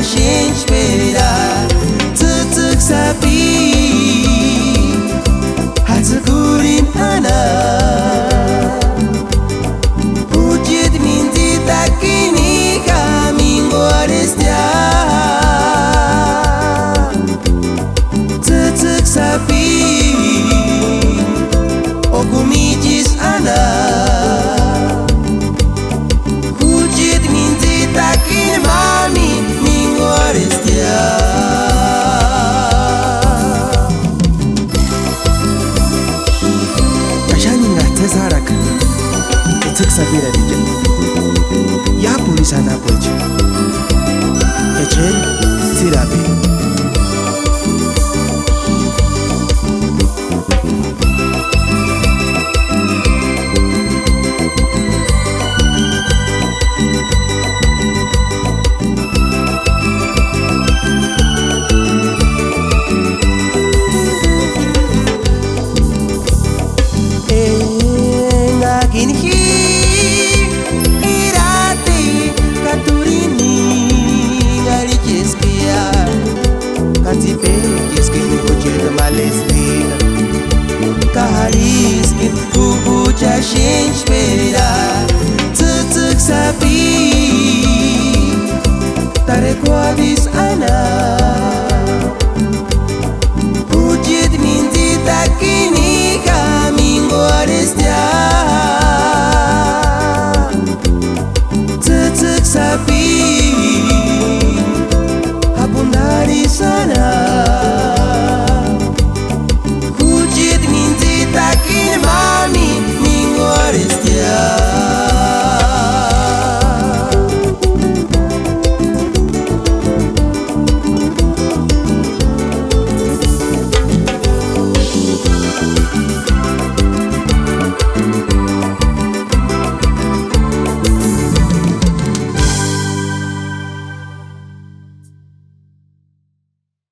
gente espera tutuk sapi hatsukurin ana pujit minti takini kami ngorestia tutuk sapi okumijis ana pujit minti takini mami mingorestia. Haraka ituk sabira dije ya polisi ana poje eche tirabe Kahariskin kubuja gente espera tutuk sapi tarekoabis ana